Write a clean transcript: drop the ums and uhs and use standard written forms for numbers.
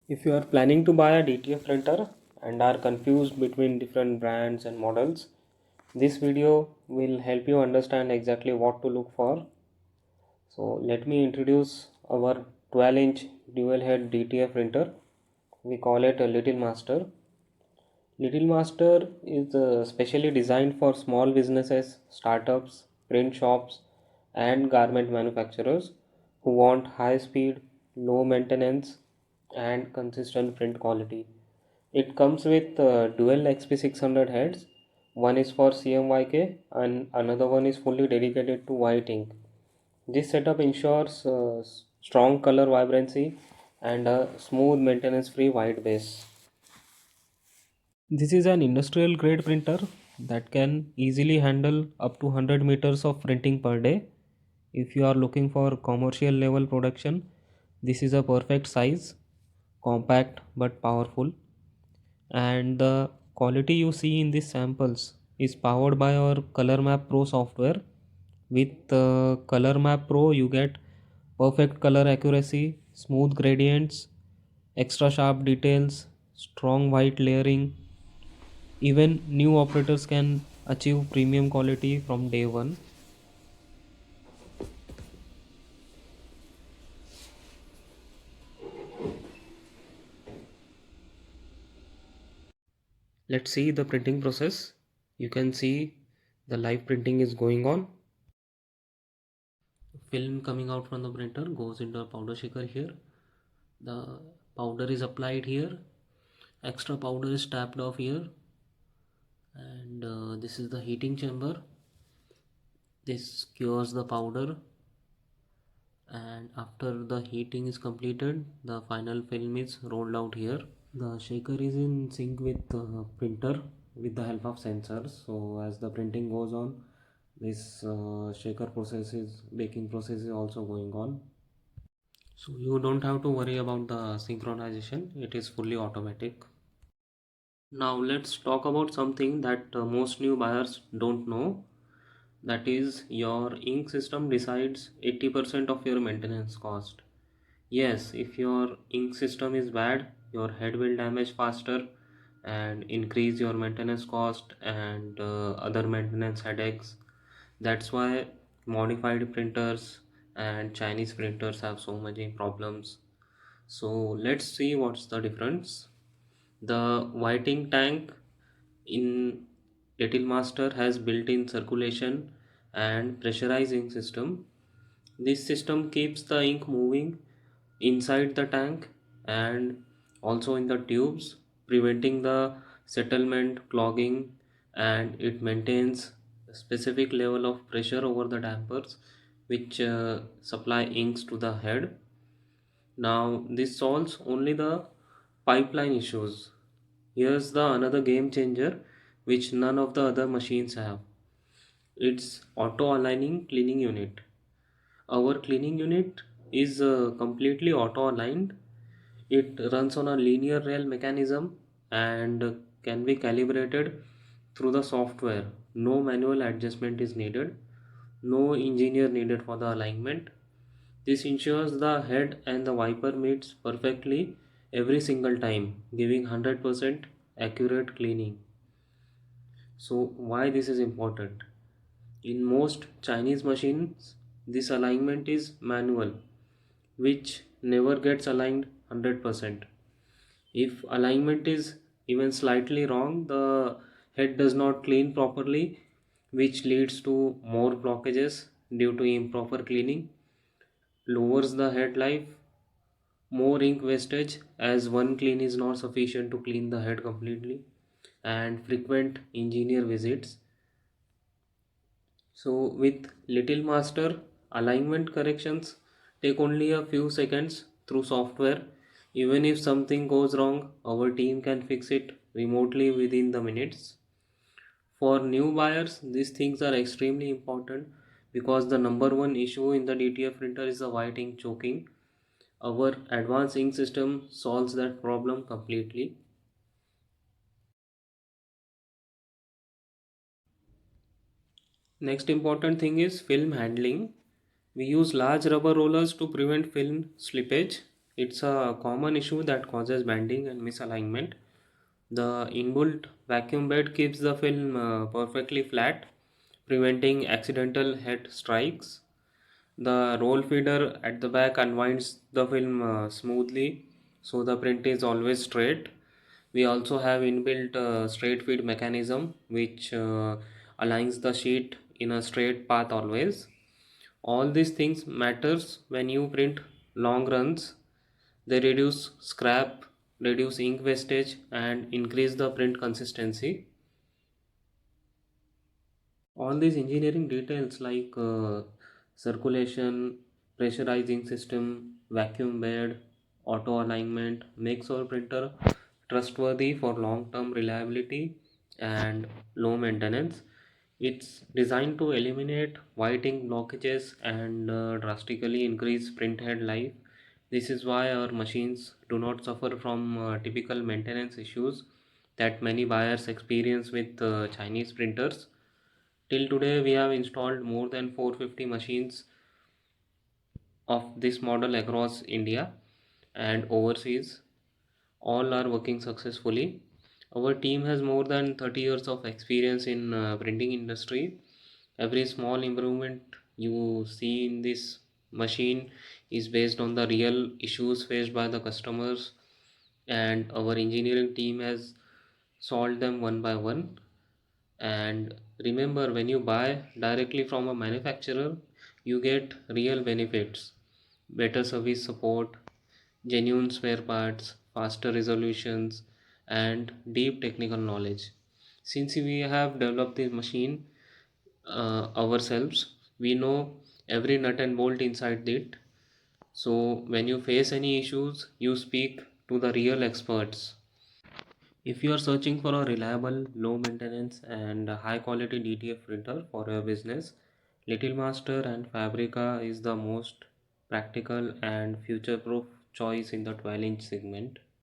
If you are planning to buy a DTF printer and are confused between different brands and models, this video will help you understand exactly what to look for. So let me introduce our 12-inch dual head DTF printer. We call it a Little Master. Little Master is specially designed for small businesses, startups, print shops, and garment manufacturers who want high speed, low maintenance, and consistent print quality. It comes with dual XP600 heads. One is for CMYK and another one is fully dedicated to white ink. This setup ensures strong color vibrancy and a smooth maintenance free white base. This is an industrial grade printer that can easily handle up to 100 meters of printing per day. If you are looking for commercial level production, this is a perfect size, compact but powerful. And the quality you see in these samples is powered by our ColorMap Pro software. With ColorMap Pro, you get perfect color accuracy, smooth gradients, extra sharp details, strong white layering. Even new operators can achieve premium quality from day one. Let's see the printing process. You can see the live printing is going on. Film coming out from the printer goes into a powder shaker here. The powder is applied here. Extra powder is tapped off here. And this is the heating chamber. This cures the powder, and after the heating is completed, the final film is rolled out here. The shaker is in sync with the printer with the help of sensors. So as the printing goes on, this shaker process is baking process is also going on. So you don't have to worry about the synchronization. It is fully automatic. Now let's talk about something that most new buyers don't know. That is, your ink system decides 80% of your maintenance cost. Yes, if your ink system is bad, your head will damage faster and increase your maintenance cost and other maintenance headaches. That's why modified printers and Chinese printers have so many problems. So let's see what's the difference. The whiting tank in Little Master has built-in circulation and pressurizing system. This system keeps the ink moving inside the tank and also in the tubes, preventing the settlement clogging, and it maintains a specific level of pressure over the dampers which supply inks to the head. Now this solves only the pipeline issues. Here's the another game changer which none of the other machines have. It's auto aligning cleaning unit. Our cleaning unit is completely auto aligned. It runs on a linear rail mechanism and can be calibrated through the software. No manual adjustment is needed. No engineer needed for the alignment. This ensures the head and the wiper meets perfectly every single time, giving 100% accurate cleaning. So why this is important? In most Chinese machines, this alignment is manual, which never gets aligned 100%. If alignment is even slightly wrong, the head does not clean properly, which leads to more blockages due to improper cleaning, lowers the head life, more ink wastage as one clean is not sufficient to clean the head completely, and frequent engineer visits. So with Little Master, alignment corrections take only a few seconds through software. Even if something goes wrong, our team can fix it remotely within the minutes. For new buyers, these things are extremely important because the number one issue in the DTF printer is the white ink choking. Our advanced ink system solves that problem completely. Next important thing is film handling. We use large rubber rollers to prevent film slippage. It's a common issue that causes bending and misalignment. The inbuilt vacuum bed keeps the film perfectly flat, preventing accidental head strikes. The roll feeder at the back unwinds the film smoothly, so the print is always straight. We also have inbuilt straight feed mechanism, which aligns the sheet in a straight path always. All these things matters when you print long runs. They reduce scrap, reduce ink wastage, and increase the print consistency. All these engineering details like circulation, pressurizing system, vacuum bed, auto alignment makes our printer trustworthy for long-term reliability and low maintenance. It's designed to eliminate white ink blockages and drastically increase print head life. This is why our machines do not suffer from typical maintenance issues that many buyers experience with Chinese printers. Till today, we have installed more than 450 machines of this model across India and overseas. All are working successfully. Our team has more than 30 years of experience in printing industry. Every small improvement you see in this machine is based on the real issues faced by the customers, and our engineering team has solved them one by one. And remember, when you buy directly from a manufacturer, you get real benefits: better service support, genuine spare parts, faster resolutions, and deep technical knowledge. Since we have developed this machine ourselves, we know every nut and bolt inside it. So, when you face any issues, you speak to the real experts. If you are searching for a reliable, low maintenance, and high quality DTF printer for your business, Little Master and Fabrica is the most practical and future proof choice in the 12-inch segment.